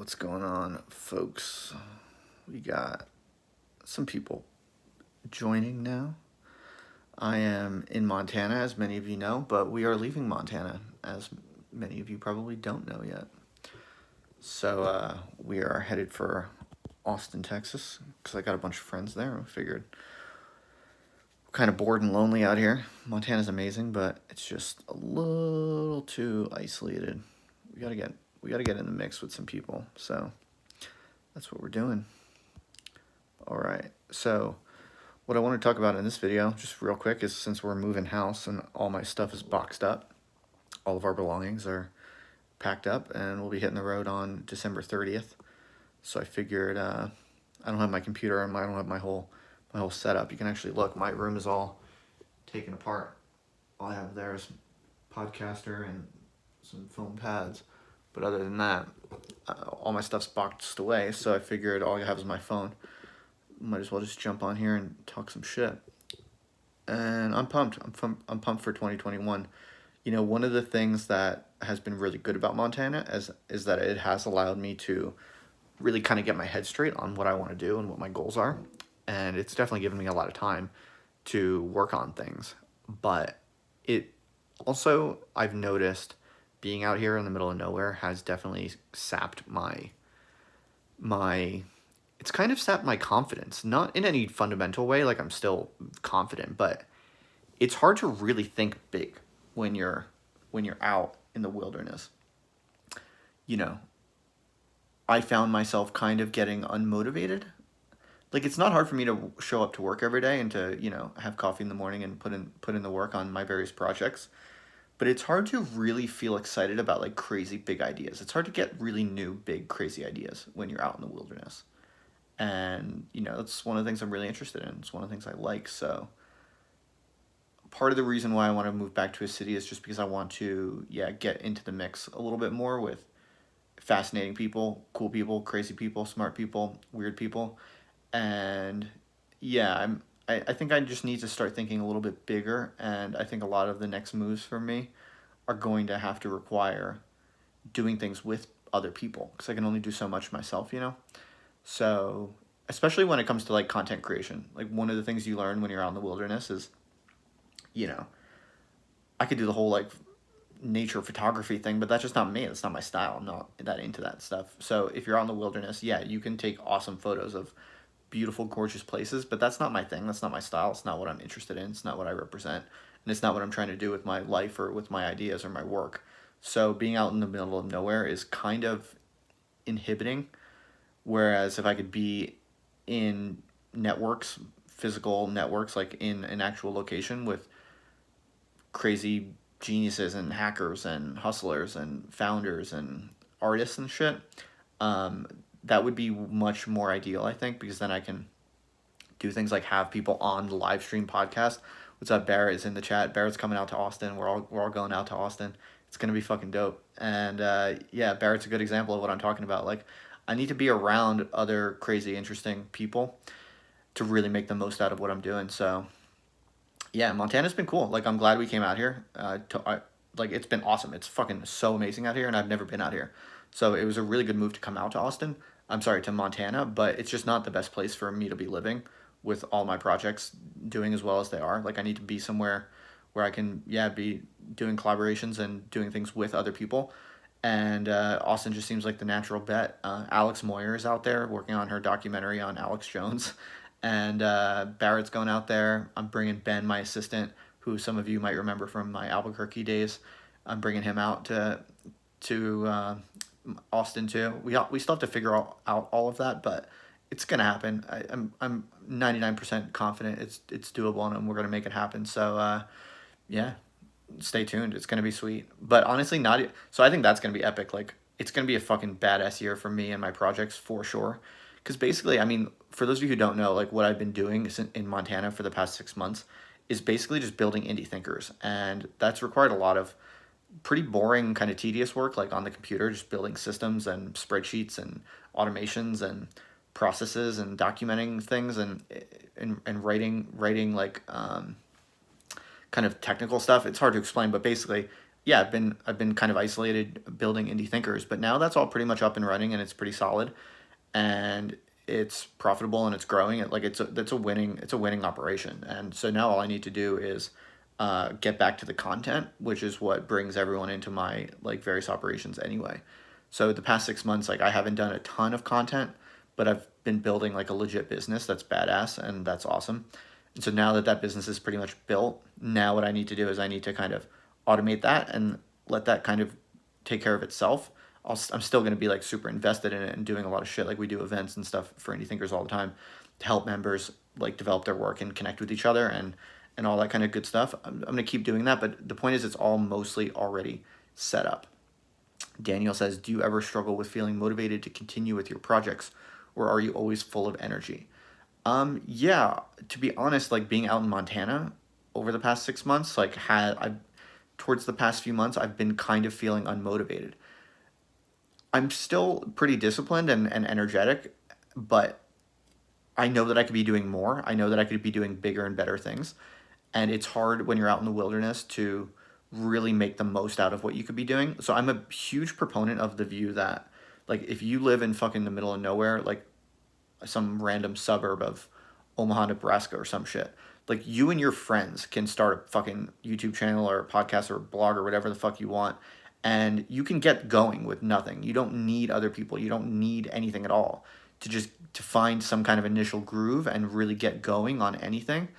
What's going on, folks? We got some people joining now. I am in Montana, as many of you know, but we are leaving Montana, as many of you probably don't know yet. So we are headed for Austin, Texas, because I got a bunch of friends there. I figured we're kind of bored and lonely out here. Montana's amazing, but it's just a little too isolated. We gotta get in the mix with some people. So that's what we're doing. All right. So what I want to talk about in this video, just real quick, is since we're moving house and all my stuff is boxed up, all of our belongings are packed up, and we'll be hitting the road on December 30th. So I figured I don't have my computer and I don't have my whole setup. You can actually look. My room is all taken apart. All I have there is podcaster and some foam pads. But other than that, all my stuff's boxed away. So I figured all I have is my phone. Might as well just jump on here and talk some shit. And I'm pumped. I'm pumped for 2021. You know, one of the things that has been really good about Montana is that it has allowed me to really kind of get my head straight on what I want to do and what my goals are. And it's definitely given me a lot of time to work on things. But it also, I've noticed, being out here in the middle of nowhere has definitely sapped it's kind of sapped my confidence. Not in any fundamental way, like I'm still confident, but it's hard to really think big when you're out in the wilderness. You know, I found myself kind of getting unmotivated. Like, it's not hard for me to show up to work every day and to, have coffee in the morning and put in the work on my various projects. But it's hard to really feel excited about like crazy big ideas. It's hard to get really new, big, crazy ideas when you're out in the wilderness. And, it's one of the things I'm really interested in. It's one of the things I like. So part of the reason why I want to move back to a city is just because I want to, get into the mix a little bit more with fascinating people, cool people, crazy people, smart people, weird people. And I think I just need to start thinking a little bit bigger. And I think a lot of the next moves for me are going to have to require doing things with other people, because I can only do so much myself, So, especially when it comes to like content creation, like one of the things you learn when you're out in the wilderness is, I could do the whole like nature photography thing, but that's just not me. That's not my style. I'm not that into that stuff. So if you're out in the wilderness, you can take awesome photos of beautiful, gorgeous places, but that's not my thing. That's not my style. It's not what I'm interested in. It's not what I represent. And it's not what I'm trying to do with my life or with my ideas or my work. So being out in the middle of nowhere is kind of inhibiting. Whereas if I could be in networks, physical networks, like in an actual location with crazy geniuses and hackers and hustlers and founders and artists and shit, that would be much more ideal, I think, because then I can do things like have people on the live stream podcast. What's up, Barrett is in the chat. Barrett's coming out to Austin. We're all going out to Austin. It's gonna be fucking dope. And Barrett's a good example of what I'm talking about. Like, I need to be around other crazy, interesting people to really make the most out of what I'm doing. So, Montana's been cool. Like, I'm glad we came out here. It's been awesome. It's fucking so amazing out here, and I've never been out here. So it was a really good move to come out to Austin. I'm sorry, to Montana, but it's just not the best place for me to be living with all my projects doing as well as they are. Like, I need to be somewhere where I can, be doing collaborations and doing things with other people. And Austin just seems like the natural bet. Alex Moyer is out there working on her documentary on Alex Jones. And Barrett's going out there. I'm bringing Ben, my assistant, who some of you might remember from my Albuquerque days. I'm bringing him out to Austin too. We still have to figure out all of that, but it's gonna happen. I'm 99% confident it's doable and we're gonna make it happen. So stay tuned. It's gonna be sweet. But honestly, so I think that's gonna be epic. Like, it's gonna be a fucking badass year for me and my projects for sure. Because basically, I mean, for those of you who don't know, like what I've been doing in Montana for the past 6 months is basically just building indie thinkers, and that's required a lot of pretty boring, kind of tedious work, like on the computer, just building systems and spreadsheets and automations and processes and documenting things and writing like kind of technical stuff. It's hard to explain, but basically yeah, I've been kind of isolated building indie thinkers, but now that's all pretty much up and running and it's pretty solid, and it's profitable and it's growing. It's a winning operation, and so now all I need to do is get back to the content, which is what brings everyone into my like various operations anyway. So the past 6 months, like I haven't done a ton of content, but I've been building like a legit business that's badass and that's awesome. And so now that that business is pretty much built, now what I need to do is I need to kind of automate that and let that kind of take care of itself. I'm still going to be like super invested in it and doing a lot of shit. Like we do events and stuff for indie thinkers all the time to help members like develop their work and connect with each other and all that kind of good stuff. I'm going to keep doing that, but the point is it's all mostly already set up. Daniel says, "Do you ever struggle with feeling motivated to continue with your projects, or are you always full of energy?" Yeah, to be honest, like being out in Montana over the past 6 months, like had I towards the past few months, I've been kind of feeling unmotivated. I'm still pretty disciplined and energetic, but I know that I could be doing more. I know that I could be doing bigger and better things. And it's hard when you're out in the wilderness to really make the most out of what you could be doing. So I'm a huge proponent of the view that like if you live in fucking the middle of nowhere, like some random suburb of Omaha, Nebraska or some shit, like you and your friends can start a fucking YouTube channel or a podcast or a blog or whatever the fuck you want, and you can get going with nothing. You don't need other people. You don't need anything at all to just to find some kind of initial groove and really get going on anything.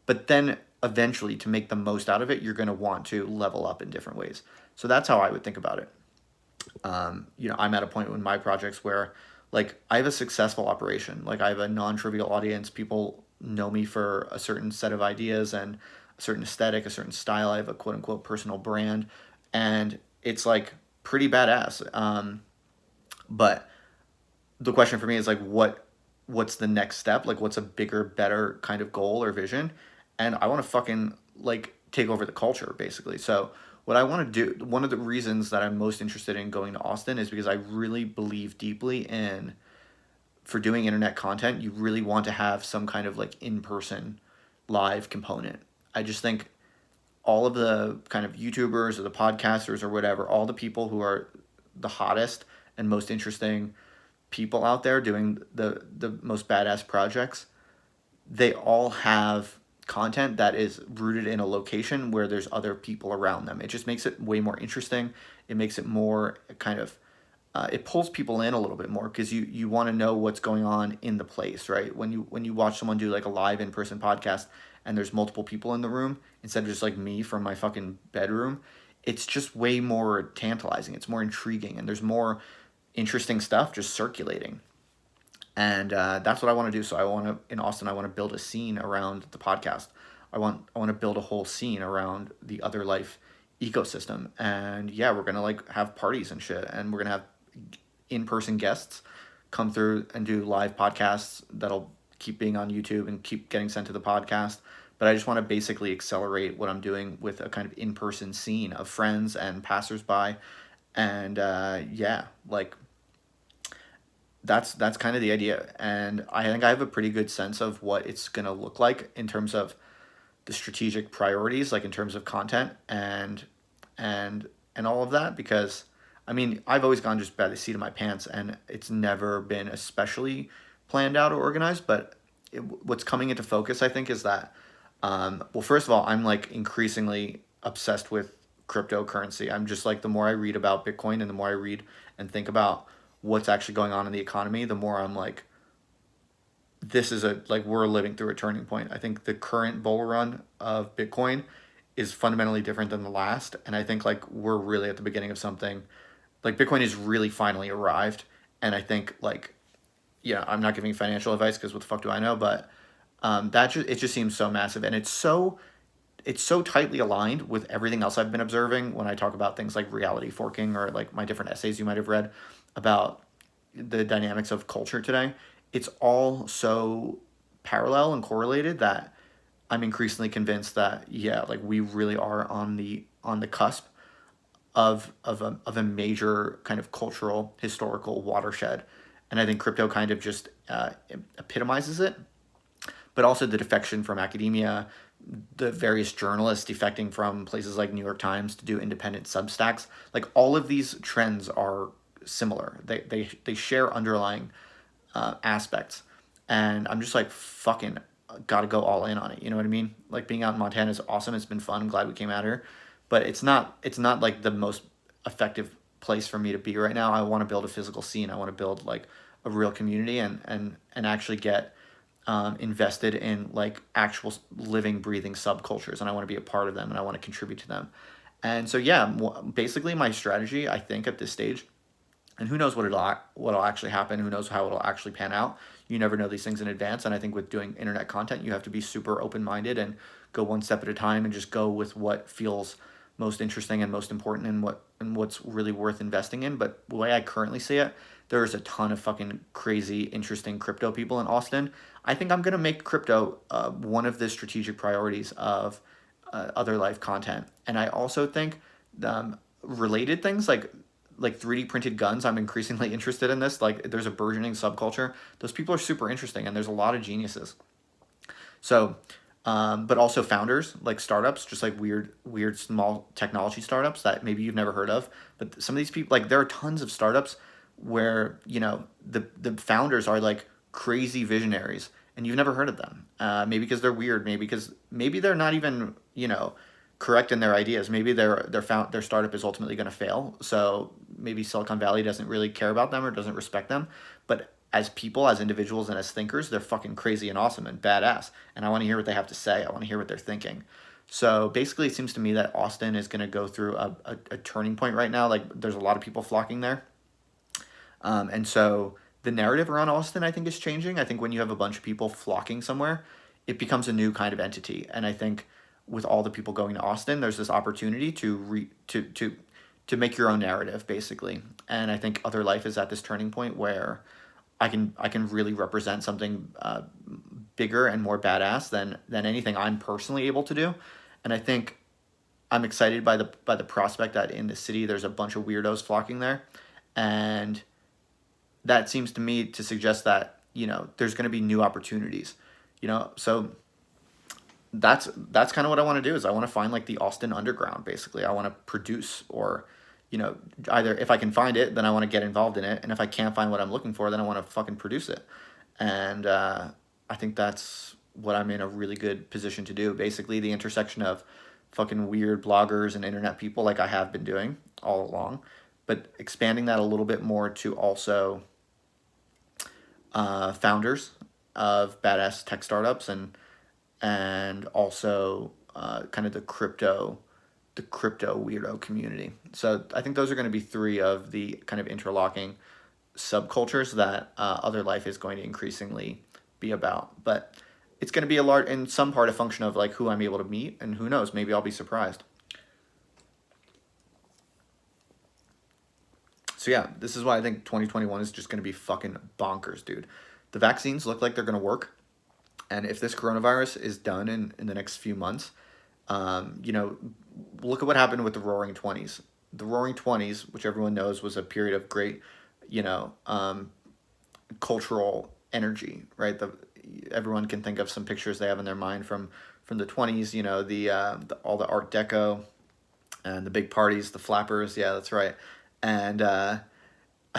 But then eventually to make the most out of it, you're going to want to level up in different ways. So that's how I would think about it. I'm at a point in my projects where like I have a successful operation. Like I have a non-trivial audience. People know me for a certain set of ideas and a certain aesthetic, a certain style. I have a quote unquote personal brand, and it's like pretty badass. But the question for me is like what's the next step? Like what's a bigger, better kind of goal or vision? And I want to fucking like take over the culture basically. So what I want to do, one of the reasons that I'm most interested in going to Austin is because I really believe deeply in for doing internet content, you really want to have some kind of like in-person live component. I just think all of the kind of YouTubers or the podcasters or whatever, all the people who are the hottest and most interesting people out there doing the most badass projects, they all have content that is rooted in a location where there's other people around them. It just makes it way more interesting. It makes it more kind of it pulls people in a little bit more because you want to know what's going on in the place, right? When you watch someone do like a live in person podcast and there's multiple people in the room instead of just like me from my fucking bedroom, it's just way more tantalizing. It's more intriguing and there's more interesting stuff just circulating. And that's what I want to do. So I want to in Austin. I want to build a scene around the podcast. I want to build a whole scene around the Other Life ecosystem. And yeah, we're gonna like have parties and shit, and we're gonna have in person guests come through and do live podcasts that'll keep being on YouTube and keep getting sent to the podcast. But I just want to basically accelerate what I'm doing with a kind of in person scene of friends and passersby, and yeah, like that's kind of the idea. And I think I have a pretty good sense of what it's going to look like in terms of the strategic priorities, like in terms of content and and all of that, because I mean I've always gone just by the seat of my pants and it's never been especially planned out or organized. But what's coming into focus I think is that well, first of all, I'm like increasingly obsessed with cryptocurrency. I'm just like the more I read about Bitcoin and the more I read and think about what's actually going on in the economy, the more I'm like, this is a like we're living through a turning point. I think the current bull run of Bitcoin is fundamentally different than the last, and I think like we're really at the beginning of something. Like Bitcoin has really finally arrived, and I think like yeah, I'm not giving financial advice because what the fuck do I know, but that just it just seems so massive, and it's so tightly aligned with everything else I've been observing when I talk about things like reality forking or like my different essays you might have read about the dynamics of culture today. It's all so parallel and correlated that I'm increasingly convinced that yeah, like we really are on the cusp of a major kind of cultural historical watershed, and I think crypto kind of just epitomizes it, but also the defection from academia, the various journalists defecting from places like New York Times to do independent Substacks. Like all of these trends are similar. They share underlying aspects, and I'm just like fucking got to go all in on it. You know what I mean? Like being out in Montana is awesome. It's been fun. I'm glad we came out here, but it's not like the most effective place for me to be right now. I want to build a physical scene. I want to build like a real community and actually get invested in like actual living, breathing subcultures, and I want to be a part of them, and I want to contribute to them. And so, yeah, basically, my strategy, I think, at this stage, and who knows what'll actually happen. Who knows how it'll actually pan out. You never know these things in advance. And I think with doing internet content, you have to be super open minded and go one step at a time and just go with what feels most interesting and most important and what's really worth investing in. But the way I currently see it, there's a ton of fucking crazy, interesting crypto people in Austin. I think I'm gonna make crypto one of the strategic priorities of other life content, and I also think related things like 3D printed guns. I'm increasingly interested in this. Like, there's a burgeoning subculture. Those people are super interesting, and there's a lot of geniuses. So, but also founders, like startups, just like weird small technology startups that maybe you've never heard of. But some of these people, like there are tons of startups where the founders are like crazy visionaries, and you've never heard of them. Maybe because they're weird. Maybe they're not even correct in their ideas. Maybe their startup is ultimately going to fail. So maybe Silicon Valley doesn't really care about them or doesn't respect them. But as people, as individuals, and as thinkers, they're fucking crazy and awesome and badass. And I want to hear what they have to say. I want to hear what they're thinking. So basically, it seems to me that Austin is going to go through a turning point right now. Like, there's a lot of people flocking there. And so the narrative around Austin, I think, is changing. I think when you have a bunch of people flocking somewhere, it becomes a new kind of entity. And I think with all the people going to Austin, there's this opportunity to make your own narrative, basically. And I think Other Life is at this turning point where I can really represent something bigger and more badass than anything I'm personally able to do. And I think I'm excited by the prospect that in the city there's a bunch of weirdos flocking there, and that seems to me to suggest that there's going to be new opportunities. So that's kind of what I want to do is I want to find like the Austin underground. Basically, I want to produce, or either if I can find it, then I want to get involved in it, and if I can't find what I'm looking for, then I want to fucking produce it. And I think that's what I'm in a really good position to do. Basically, the intersection of fucking weird bloggers and internet people, like I have been doing all along, but expanding that a little bit more to also founders of badass tech startups, and also kind of the crypto weirdo community. So I think those are going to be three of the kind of interlocking subcultures that Other Life is going to increasingly be about. But it's going to be in some part, a function of like who I'm able to meet, and who knows, maybe I'll be surprised. So yeah, this is why I think 2021 is just going to be fucking bonkers, dude. The vaccines look like they're going to work. And if this coronavirus is done in the next few months, look at what happened with the Roaring Twenties. The Roaring Twenties, which everyone knows was a period of great, you know, um, cultural energy, right? Everyone can think of some pictures they have in their mind from the 20s. All the Art Deco and the big parties, the flappers. Yeah, that's right. And I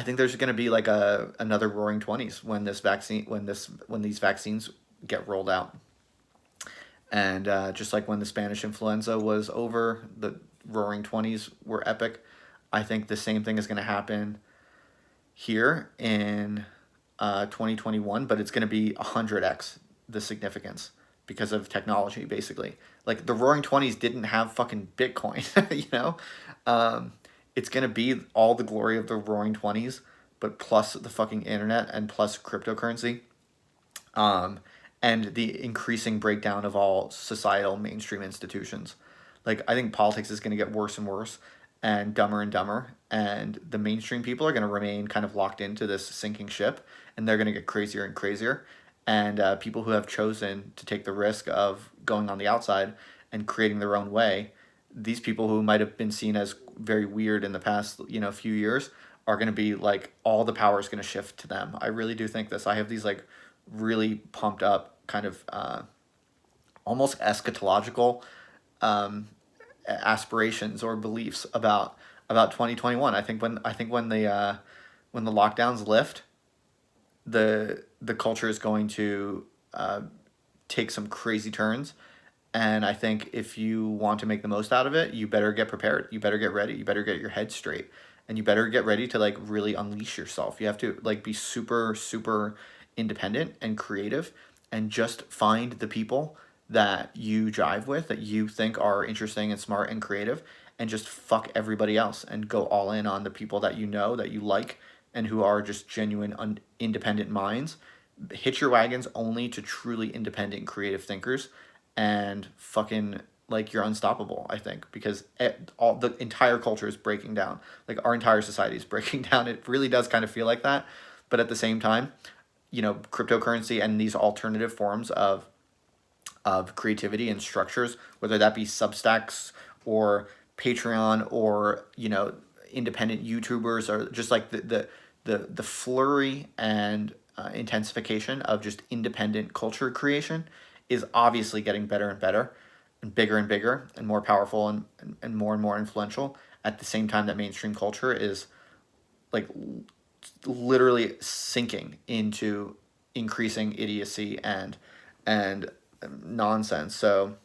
think there's going to be like another Roaring Twenties when these vaccines get rolled out. And just like when the Spanish influenza was over, the Roaring Twenties were epic. I think the same thing is going to happen here in 2021, but it's going to be 100x the significance because of technology, basically. Like the Roaring Twenties didn't have fucking Bitcoin, you know. Um, it's going to be all the glory of the Roaring Twenties, but plus the fucking internet and plus cryptocurrency, um, and the increasing breakdown of all societal mainstream institutions. Like, I think politics is going to get worse and worse and dumber, and the mainstream people are going to remain kind of locked into this sinking ship, and they're going to get crazier and crazier. And people who have chosen to take the risk of going on the outside and creating their own way, these people who might have been seen as very weird in the past, few years, are going to be like all the power is going to shift to them. I really do think this. I have these like really pumped up kind of almost eschatological aspirations or beliefs about 2021. When the lockdowns lift, the culture is going to take some crazy turns. And I think if you want to make the most out of it, you better get prepared. You better get ready. You better get your head straight. And you better get ready to like really unleash yourself. You have to like be super, super independent and creative, and just find the people that you jive with, that you think are interesting and smart and creative, and just fuck everybody else and go all in on the people that you know, that you like, and who are just genuine independent minds. Hitch your wagons only to truly independent creative thinkers, and fucking like you're unstoppable, I think, because all the entire culture is breaking down. Like our entire society is breaking down. It really does kind of feel like that. But at the same time, cryptocurrency and these alternative forms of creativity and structures, whether that be Substacks or Patreon or independent YouTubers, or just like the flurry and intensification of just independent culture creation, is obviously getting better and better and bigger and more powerful and more influential, at the same time that mainstream culture is like literally sinking into increasing idiocy and nonsense. So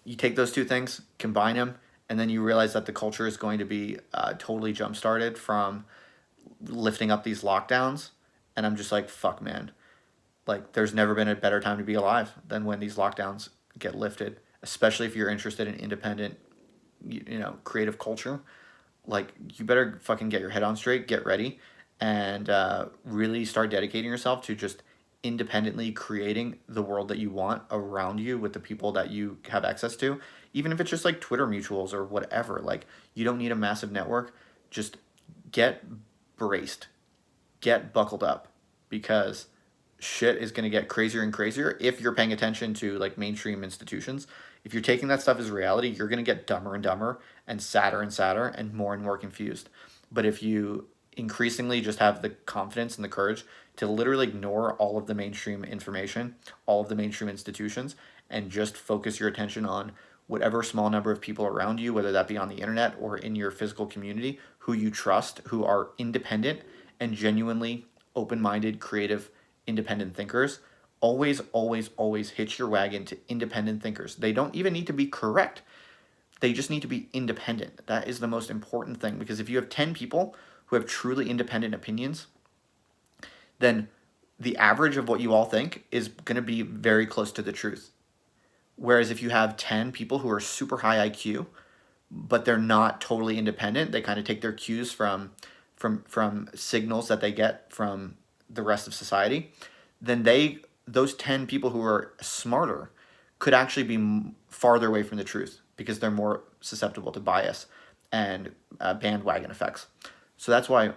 you take those two things, combine them, and then you realize that the culture is going to be totally jump started from lifting up these lockdowns. And I'm just like, fuck, man. Like, there's never been a better time to be alive than when these lockdowns get lifted, especially if you're interested in independent, creative culture. Like, you better fucking get your head on straight, get ready, and really start dedicating yourself to just independently creating the world that you want around you with the people that you have access to. Even if it's just like Twitter mutuals or whatever, like, you don't need a massive network. Just get braced, get buckled up, because shit is going to get crazier and crazier if you're paying attention to like mainstream institutions. If you're taking that stuff as reality, you're going to get dumber and dumber and sadder and more confused. But if you increasingly just have the confidence and the courage to literally ignore all of the mainstream information, all of the mainstream institutions, and just focus your attention on whatever small number of people around you, whether that be on the internet or in your physical community, who you trust, who are independent and genuinely open-minded, creative, independent thinkers, always hitch your wagon to independent thinkers. They don't even need to be correct. They just need to be independent. That is the most important thing, because if you have 10 people who have truly independent opinions, then the average of what you all think is going to be very close to the truth. Whereas if you have 10 people who are super high IQ, but they're not totally independent, they kind of take their cues from signals that they get from the rest of society, then those 10 people who are smarter could actually be farther away from the truth, because they're more susceptible to bias and bandwagon effects. So that's why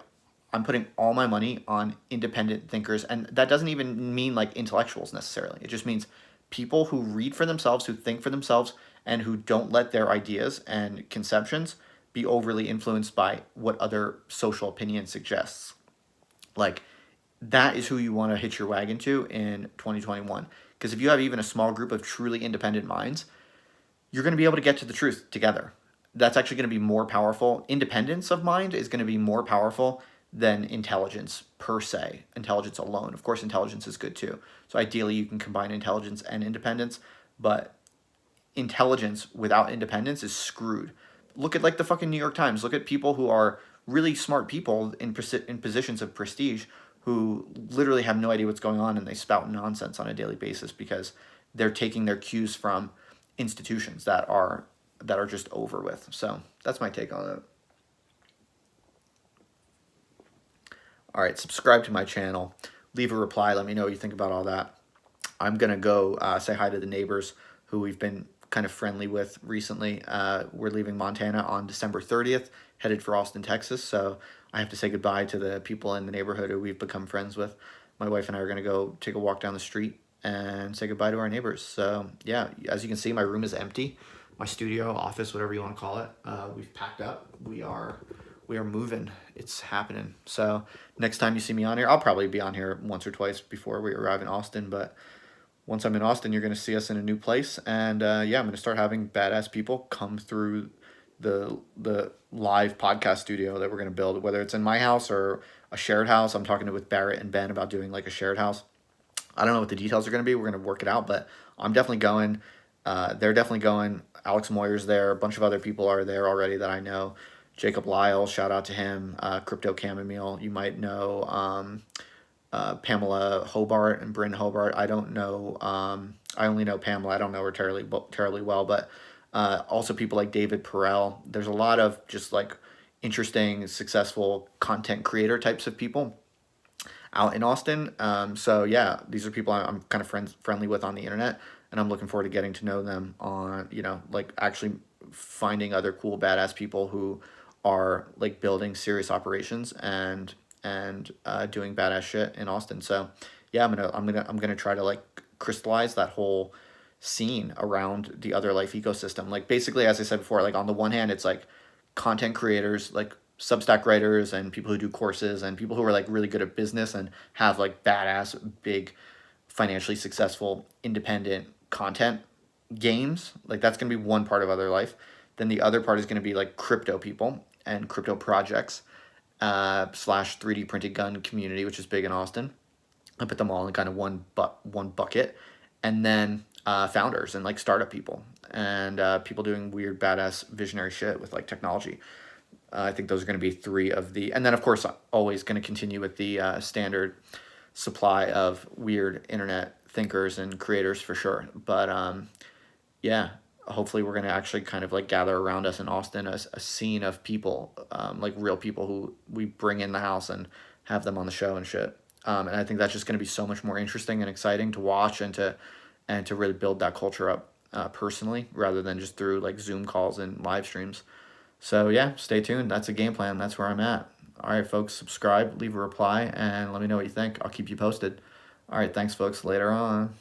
I'm putting all my money on independent thinkers. And that doesn't even mean like intellectuals necessarily. It just means people who read for themselves, who think for themselves, and who don't let their ideas and conceptions be overly influenced by what other social opinion suggests. Like, that is who you want to hitch your wagon to in 2021. Because if you have even a small group of truly independent minds, you're going to be able to get to the truth together. That's actually going to be more powerful. Independence of mind is going to be more powerful than intelligence per se. Intelligence alone. Of course, intelligence is good too. So ideally, you can combine intelligence and independence, but intelligence without independence is screwed. Look at like the fucking New York Times. Look at people who are really smart people in positions of prestige, who literally have no idea what's going on, and they spout nonsense on a daily basis because they're taking their cues from institutions that are just over with. So that's my take on it. All right, subscribe to my channel, leave a reply, let me know what you think about all that. I'm gonna go say hi to the neighbors who we've been kind of friendly with recently. We're leaving Montana on December 30th, headed for Austin, Texas. So I have to say goodbye to the people in the neighborhood who we've become friends with. My wife and I are going to go take a walk down the street and say goodbye to our neighbors. So yeah, as you can see, my room is empty. My studio, office, whatever you want to call it. We've packed up. We are moving. It's happening. So next time you see me on here, I'll probably be on here once or twice before we arrive in Austin, but once I'm in Austin, you're going to see us in a new place. And yeah, I'm going to start having badass people come through the live podcast studio that we're going to build, whether it's in my house or a shared house. I'm talking with Barrett and Ben about doing like a shared house. I don't know what the details are going to be. We're going to work it out, but I'm definitely going. They're definitely going. Alex Moyer's there. A bunch of other people are there already that I know. Jacob Lyle, shout out to him. Crypto Chamomile, you might know. Pamela Hobart and Bryn Hobart. I don't know. I only know Pamela. I don't know her terribly well, but also people like David Perel. There's a lot of just like interesting, successful content creator types of people out in Austin. So yeah, these are people I'm kind of friendly with on the internet, and I'm looking forward to getting to know them on, like actually finding other cool badass people who are like building serious operations and doing badass shit in Austin. So yeah, I'm gonna try to like crystallize that whole scene around the Other Life ecosystem. Like basically, as I said before, like on the one hand, it's like content creators, like Substack writers and people who do courses and people who are like really good at business and have like badass, big, financially successful, independent content games. Like that's gonna be one part of Other Life. Then the other part is gonna be like crypto people and crypto projects slash 3D printed gun community, which is big in Austin. I put them all in kind of one bucket, and then founders and like startup people and people doing weird badass visionary shit with like technology. I think those are going to be three of the, and then of course always going to continue with the standard supply of weird internet thinkers and creators for sure. But yeah, hopefully we're going to actually kind of like gather around us in Austin a scene of people, like real people who we bring in the house and have them on the show and shit. And I think that's just going to be so much more interesting and exciting to watch and to really build that culture up personally rather than just through like Zoom calls and live streams. So yeah, stay tuned. That's a game plan. That's where I'm at. All right, folks, subscribe, leave a reply, and let me know what you think. I'll keep you posted. All right, thanks, folks. Later on.